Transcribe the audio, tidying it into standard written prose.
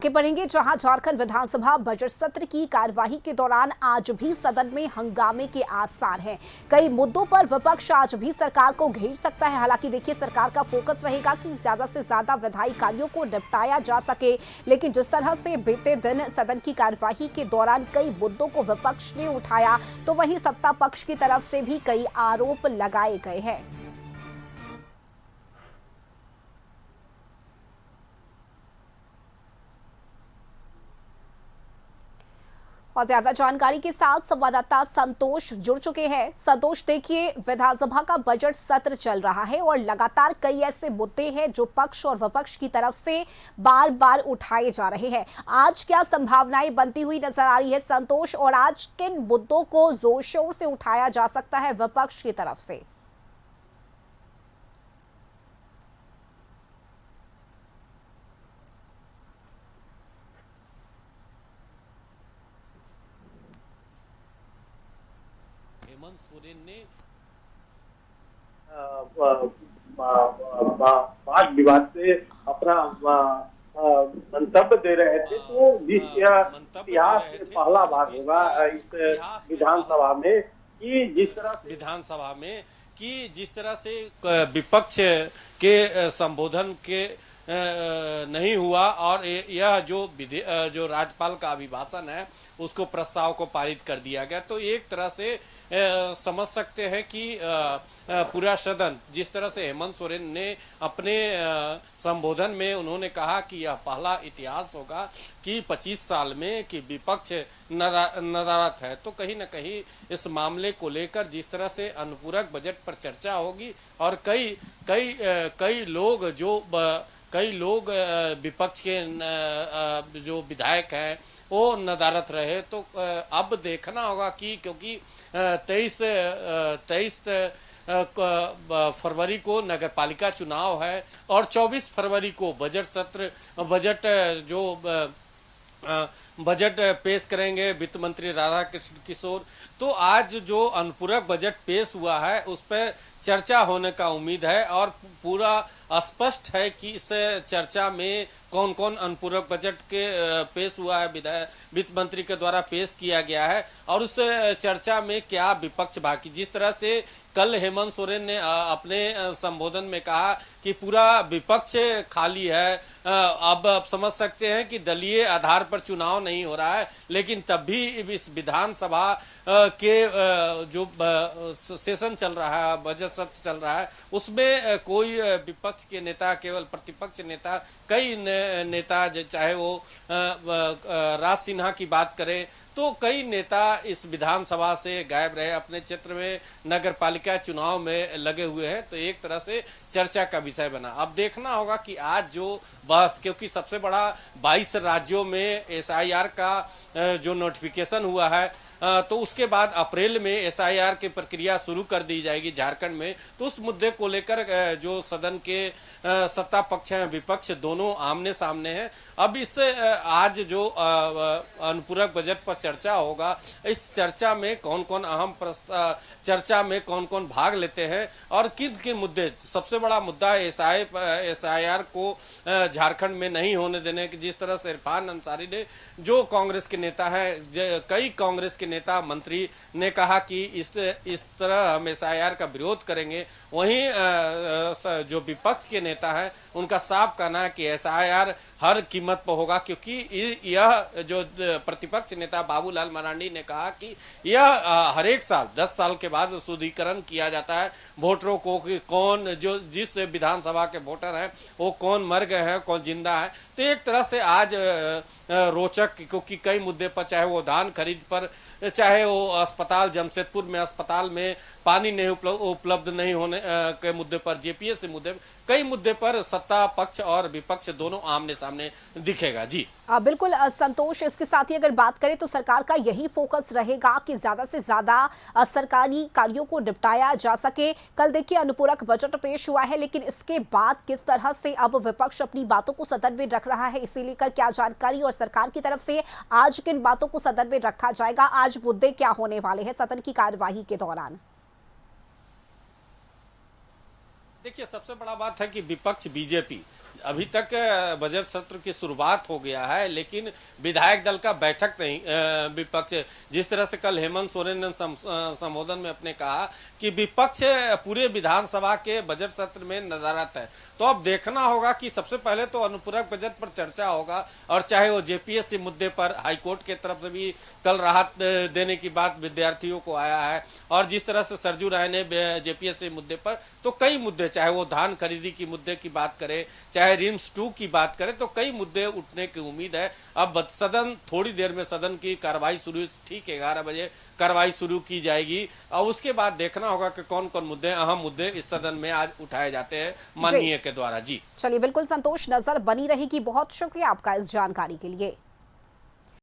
के बढ़ेंगे, जहां झारखंड विधानसभा बजट सत्र की कार्यवाही के दौरान आज भी सदन में हंगामे के आसार हैं। कई मुद्दों पर विपक्ष आज भी सरकार को घेर सकता है। हालांकि देखिए, सरकार का फोकस रहेगा कि ज्यादा से ज्यादा विधायी कार्यों को निपटाया जा सके, लेकिन जिस तरह से बीते दिन सदन की कार्यवाही के दौरान कई मुद्दों को विपक्ष ने उठाया, तो वहीं सत्ता पक्ष की तरफ से भी कई आरोप लगाए गए हैं। और ज्यादा जानकारी के साथ संवाददाता संतोष जुड़ चुके हैं। संतोष, देखिए, विधानसभा का बजट सत्र चल रहा है और लगातार कई ऐसे मुद्दे हैं जो पक्ष और विपक्ष की तरफ से बार बार उठाए जा रहे हैं। आज क्या संभावनाएं बनती हुई नजर आ रही है संतोष, और आज किन मुद्दों को जोर शोर से उठाया जा सकता है विपक्ष की तरफ से? हेमंत सोरेन ने वाद विवाद से अपना मंतव्य दे रहे थे, तो इतिहास से पहला बार होगा इस विधानसभा में कि जिस तरह से विपक्ष के संबोधन के नहीं हुआ और यह जो राज्यपाल का अभिभाषण है उसको प्रस्ताव को पारित कर दिया गया। तो एक तरह से समझ सकते हैं कि पूरा सदन, जिस तरह से हेमंत सोरेन ने अपने संबोधन में उन्होंने कहा कि यह पहला इतिहास होगा कि 25 साल में कि विपक्ष नदारत है, तो कहीं न कहीं इस मामले को लेकर जिस तरह से अनुपूरक बजट पर चर्चा होगी और कई लोग विपक्ष के जो विधायक हैं वो नदारत रहे, तो अब देखना होगा कि क्योंकि 23 फरवरी को नगर पालिका चुनाव है और 24 फरवरी को बजट पेश करेंगे वित्त मंत्री राधाकृष्ण किशोर। तो आज जो अनुपूरक बजट पेश हुआ है उस पर चर्चा होने का उम्मीद है और पूरा स्पष्ट है कि इस चर्चा में कौन कौन अनुपूरक बजट के पेश हुआ है, वित्त मंत्री के द्वारा पेश किया गया है और उस चर्चा में क्या विपक्ष बाकी। जिस तरह से कल हेमंत सोरेन ने अपने संबोधन में कहा कि पूरा विपक्ष खाली है, अब आप समझ सकते हैं कि दलीय आधार पर चुनाव नहीं हो रहा है, लेकिन तब भी इस विधानसभा के जो सेशन चल रहा है, बजट सत्र चल रहा है, उसमें कोई विपक्ष के नेता, केवल प्रतिपक्ष नेता, कई नेता, चाहे वो राज सिन्हा की बात करें तो कई नेता इस विधानसभा से गायब रहे, अपने क्षेत्र में नगर पालिका चुनाव में लगे हुए हैं। तो एक तरह से चर्चा का विषय बना। अब देखना होगा कि आज जो बहस, क्योंकि सबसे बड़ा 22 राज्यों में एसआईआर का जो नोटिफिकेशन हुआ है, तो उसके बाद अप्रैल में एसआईआर की प्रक्रिया शुरू कर दी जाएगी झारखंड में। तो उस मुद्दे को लेकर जो सदन के सत्ता पक्ष हैं, विपक्ष, दोनों आमने सामने हैं। अब इस आज जो अनुपूरक बजट पर चर्चा होगा, इस चर्चा में कौन कौन चर्चा में कौन कौन भाग लेते हैं और किन किन मुद्दे। सबसे बड़ा मुद्दा एसआईआर को झारखंड में नहीं होने देने की। जिस तरह से इरफान अंसारी ने, जो कांग्रेस के नेता है, कई कांग्रेस के नेता मंत्री ने कहा कि इस तरह हम एसआईआर का विरोध करेंगे, वहीं जो विपक्ष के नेता है उनका साफ कहना है कि एसआईआर हर कीमत पर होगा, क्योंकि यह जो प्रतिपक्ष नेता बाबूलाल मरांडी ने कहा कि यह हर एक साल 10 साल के बाद शुद्धिकरण किया जाता है वोटरों को, कि कौन जिस विधानसभा के वोटर हैं वो कौन मर गए हैं, कौन जिंदा है। तो एक तरह से आज रोचक, क्योंकि कई मुद्दे पर, चाहे वो धान खरीद पर, चाहे वो अस्पताल, जमशेदपुर में अस्पताल में पानी नहीं उपलब्ध नहीं होने के मुद्दे पर, जेपीएससी मुद्दे, कई मुद्दे पर सत्ता पक्ष और विपक्ष दोनों आमने सामने दिखेगा। जी बिल्कुल संतोष, इसके साथ ही अगर बात करें तो सरकार का यही फोकस रहेगा कि ज्यादा से ज्यादा सरकारी कार्यों को निपटाया जा सके। कल देखिए अनुपूरक बजट पेश हुआ है, लेकिन इसके बाद किस तरह से अब विपक्ष अपनी बातों को सदन में रख रहा है, इसी लेकर क्या जानकारी, और सरकार की तरफ से आज किन बातों को सदन में रखा जाएगा, आज मुद्दे क्या होने वाले हैं सदन की कार्यवाही के दौरान? देखिए, सबसे बड़ा बात है कि विपक्ष बीजेपी अभी तक बजट सत्र की शुरुआत हो गया है, लेकिन विधायक दल का बैठक नहीं, विपक्ष जिस तरह से कल हेमंत सोरेन ने संबोधन में अपने कहा कि विपक्ष पूरे विधानसभा के बजट सत्र में नदारत है। तो अब देखना होगा कि सबसे पहले तो अनुपूरक बजट पर चर्चा होगा, और चाहे वो जेपीएससी मुद्दे पर हाईकोर्ट के तरफ से भी कल राहत देने की बात विद्यार्थियों को आया है, और जिस तरह से सरजू राय ने जेपीएससी मुद्दे पर, तो कई मुद्दे, चाहे वो धान खरीदी की मुद्दे की बात करे, चाहे रिम्स 2 की बात करें, तो कई मुद्दे उठने की उम्मीद है। अब सदन थोड़ी देर में सदन की कार्रवाई शुरू, ठीक 11 बजे कार्रवाई शुरू की जाएगी, और उसके बाद देखना होगा कि कौन कौन मुद्दे, अहम मुद्दे इस सदन में आज उठाए जाते हैं माननीय के द्वारा। जी चलिए, बिल्कुल संतोष, नजर बनी रहेगी। बहुत शुक्रिया आपका इस जानकारी के लिए।